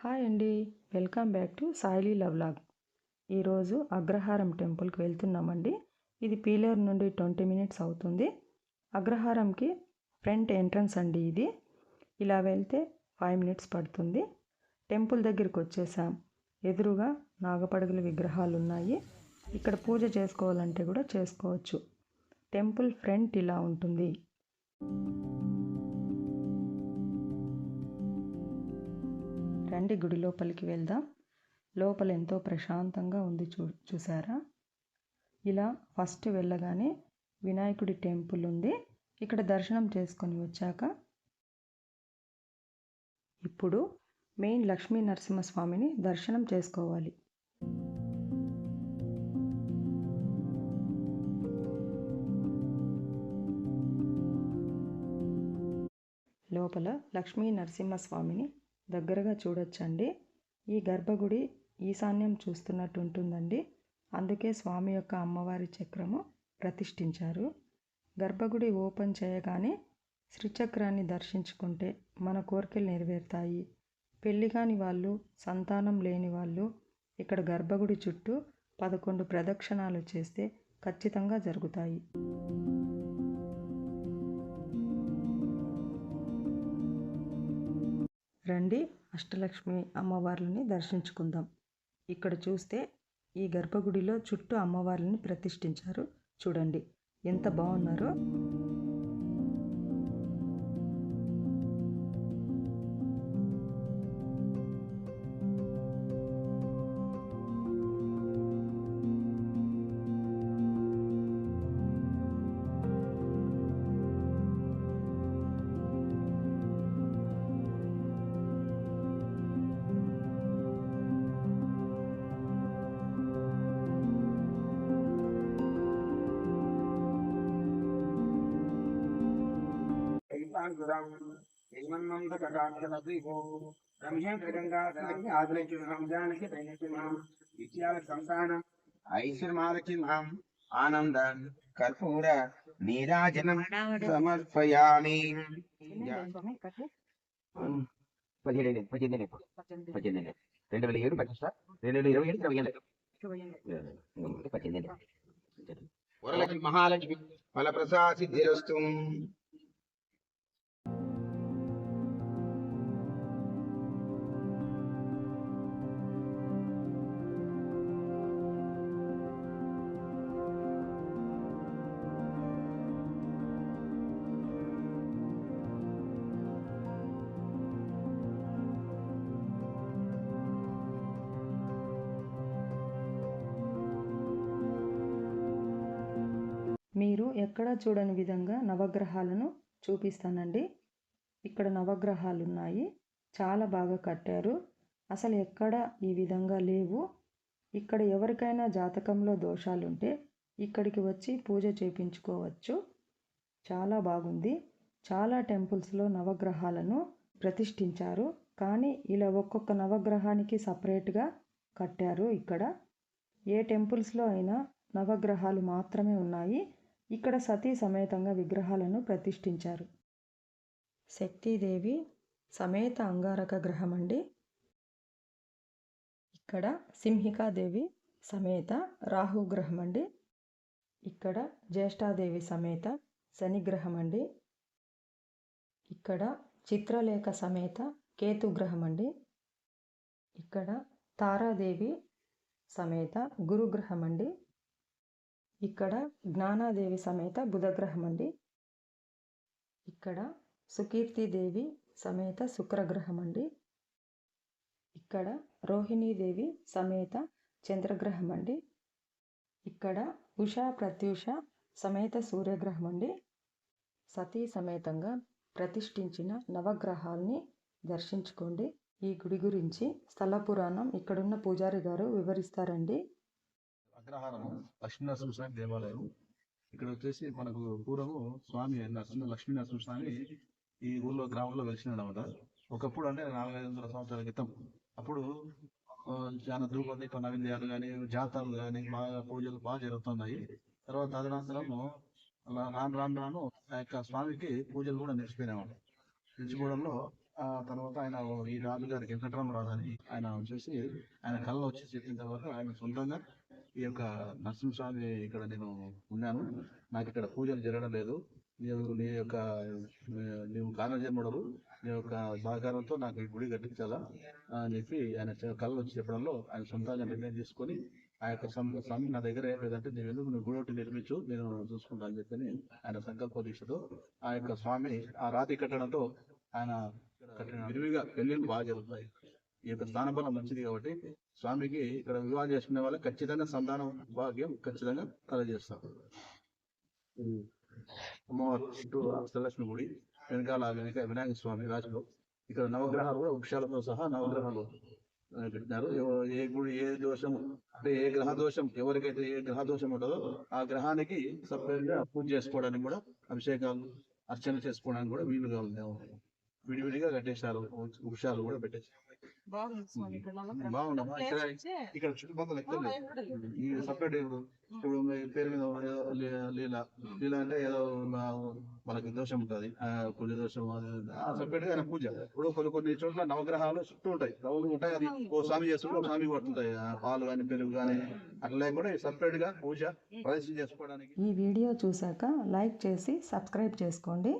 Hi అండి. Welcome back to Saili vlog. ఈరోజు అగ్రహారం టెంపుల్కి వెళ్తున్నామండి. ఇది పీలేరు నుండి 20 మినిట్స్ అవుతుంది. అగ్రహారంకి ఫ్రంట్ ఎంట్రన్స్ అండి ఇది. ఇలా వెళ్తే 5 మినిట్స్ పడుతుంది. టెంపుల్ దగ్గరికి వచ్చేసాం. ఎదురుగా నాగపడగల విగ్రహాలు ఉన్నాయి. ఇక్కడ పూజ చేసుకోవాలంటే కూడా చేసుకోవచ్చు. టెంపుల్ ఫ్రంట్ ఇలా ఉంటుంది. రండి గుడి లోపలికి వెళ్దాం. లోపల ఎంతో ప్రశాంతంగా ఉంది. చూసారా? ఇలా ఫస్ట్ వెళ్ళగానే వినాయకుడి టెంపుల్ ఉంది. ఇక్కడ దర్శనం చేసుకొని వచ్చాక ఇప్పుడు మెయిన్ లక్ష్మీ నరసింహస్వామిని దర్శనం చేసుకోవాలి. లోపల లక్ష్మీ నరసింహస్వామిని దగ్గరగా చూడొచ్చండి. ఈ గర్భగుడి ఈశాన్యం చూస్తున్నట్టు ఉంటుందండి. అందుకే స్వామి యొక్క అమ్మవారి చక్రము ప్రతిష్ఠించారు. గర్భగుడి ఓపెన్ చేయగానే శ్రీచక్రాన్ని దర్శించుకుంటే మన కోరికలు నెరవేరుతాయి. పెళ్లి కాని వాళ్ళు, సంతానం లేని వాళ్ళు ఇక్కడ గర్భగుడి చుట్టూ 11 ప్రదక్షిణాలు చేస్తే ఖచ్చితంగా జరుగుతాయి. రండి అష్టలక్ష్మి అమ్మవార్లని దర్శించుకుందాం. ఇక్కడ చూస్తే ఈ గర్భగుడిలో చుట్టూ అమ్మవార్లని ప్రతిష్ఠించారు. చూడండి ఎంత బాగున్నారో. ఆనంద కర్పూర నీరాజనం సమర్పయామి. 2007 ప్రతిష్ట, 2027 18. వరలక్ష్మి మహాలక్ష్మి ఫలప్రసాద సిద్ధిరస్తు. మీరు ఎక్కడా చూడని విధంగా నవగ్రహాలను చూపిస్తానండి. ఇక్కడ నవగ్రహాలు ఉన్నాయి. చాలా బాగా కట్టారు. అసలు ఎక్కడ ఈ విధంగా లేవు. ఇక్కడ ఎవరికైనా జాతకంలో దోషాలుంటే ఇక్కడికి వచ్చి పూజ చేయించుకోవచ్చు. చాలా బాగుంది. చాలా టెంపుల్స్లో నవగ్రహాలను ప్రతిష్ఠించారు. కానీ ఇలా ఒక్కొక్క నవగ్రహానికి సపరేట్గా కట్టారు. ఇక్కడ ఏ టెంపుల్స్లో అయినా నవగ్రహాలు మాత్రమే ఉన్నాయి. ఇక్కడ సతీ సమేతంగా విగ్రహాలను ప్రతిష్ఠించారు. శక్తిదేవి సమేత అంగారక గ్రహం అండి. ఇక్కడ సింహికాదేవి సమేత రాహు గ్రహం అండి. ఇక్కడ జ్యేష్ఠాదేవి సమేత శనిగ్రహం అండి. ఇక్కడ చిత్రలేఖ సమేత కేతు గ్రహం అండి. ఇక్కడ తారాదేవి సమేత గురుగ్రహం అండి. ఇక్కడ జ్ఞానాదేవి సమేత బుధగ్రహం అండి. ఇక్కడ సుకీర్తిదేవి సమేత శుక్రగ్రహం అండి. ఇక్కడ రోహిణీదేవి సమేత చంద్రగ్రహం అండి. ఇక్కడ ఉషా ప్రత్యూష సమేత సూర్యగ్రహం అండి. సతీ సమేతంగా ప్రతిష్ఠించిన నవగ్రహాల్ని దర్శించుకోండి. ఈ గుడి గురించి స్థల పురాణం ఇక్కడున్న పూజారి గారు వివరిస్తారండి. అగ్రహారము లక్ష్మీ నరసింహస్వామి దేవాలయం. ఇక్కడ వచ్చేసి మనకు పూర్వము స్వామి లక్ష్మీ నరసింహస్వామి ఈ ఊర్లో గ్రామంలో వెలిసినాడు అనమాట. ఒకప్పుడు అంటే 400-500 సంవత్సరాల క్రితం. అప్పుడు చాలా ధూపదీప నైవేద్యాలు కానీ, జాతరలు కానీ, బాగా పూజలు బాగా జరుగుతున్నాయి. తర్వాత తదనంతరము రాను ఆ యొక్క స్వామికి పూజలు కూడా నిలిచిపోయినాయి. నిలిచిపోవడంలో ఆ తర్వాత ఆయన ఈ రాజుగారికి వెంకటరామరాజు అని ఆయన వచ్చేసి ఆయన కళ్ళ వచ్చి చెప్పిన తర్వాత ఆయన సొంతంగా ఈ యొక్క నరసింహస్వామి ఇక్కడ నేను ఉన్నాను, నాకు ఇక్కడ పూజలు జరగడం లేదు, నీ యొక్క నీవు కారణజన్ముడవు, నీ యొక్క సహకారంతో నాకు ఈ గుడి కట్టించాలా అని చెప్పి ఆయన కళ్ళు వచ్చి చెప్పడంలో ఆయన సొంతంగా నిర్ణయం తీసుకొని ఆ యొక్క స్వామి నా దగ్గర ఏం లేదంటే నువ్వు గుడి ఒకటి నిర్మించు, నేను చూసుకుంటా అని చెప్పి ఆయన సంకల్ప దీక్షతో ఆ యొక్క స్వామి ఆ రాతి కట్టడంతో ఆయన కట్టిన విరివిగా పెళ్లిళ్ళు బాగా జరుగుతాయి. ఈ యొక్క స్థానబలం మంచిది కాబట్టి స్వామికి ఇక్కడ వివాహం చేసుకునే వాళ్ళకి ఖచ్చితంగా సంతానం భాగ్యం ఖచ్చితంగా కలగజేస్తారు. అమ్మవారు చుట్టూ అష్టలక్ష్మి గుడి వెనకాల వినాయక స్వామి రాజులో ఇక్కడ నవగ్రహాలు కూడా వృక్షాలతో సహా నవగ్రహాలు పెట్టినారు. ఏ గుడి ఏ దోషం అంటే ఏ గ్రహ దోషం ఎవరికైతే ఏ గ్రహ దోషం ఉంటుందో ఆ గ్రహానికి సపరేట్ గా పూజ చేసుకోవడానికి కూడా అభిషేకాలు అర్చన చేసుకోవడానికి కూడా వీలుగా ఉంది. విడివిడిగా కట్టేశారు, వృక్షాలు కూడా పెట్టేశారు. బాగుండమ్మా. ఇక్కడ చుట్టుపక్కల ఎక్కడ ఈ సపరేట్ ఇప్పుడు పేరు మీద లీల అంటే ఏదో మనకి దోషం ఉంటుంది, పూజ దోషం సపరేట్ గా పూజ. ఇప్పుడు కొన్ని చోట్ల నవగ్రహాలు చుట్టూ ఉంటాయి, రౌలు ఉంటాయి, అది ఓ స్వామి చేసుకుంటే ఒక స్వామి పడుతుంటాయి, పాలు కానీ పెరుగు కానీ అట్లా కూడా సపరేట్ గా పూజ ప్రదర్శన చేసుకోవడానికి. ఈ వీడియో చూశాక లైక్ చేసి సబ్స్క్రైబ్ చేసుకోండి.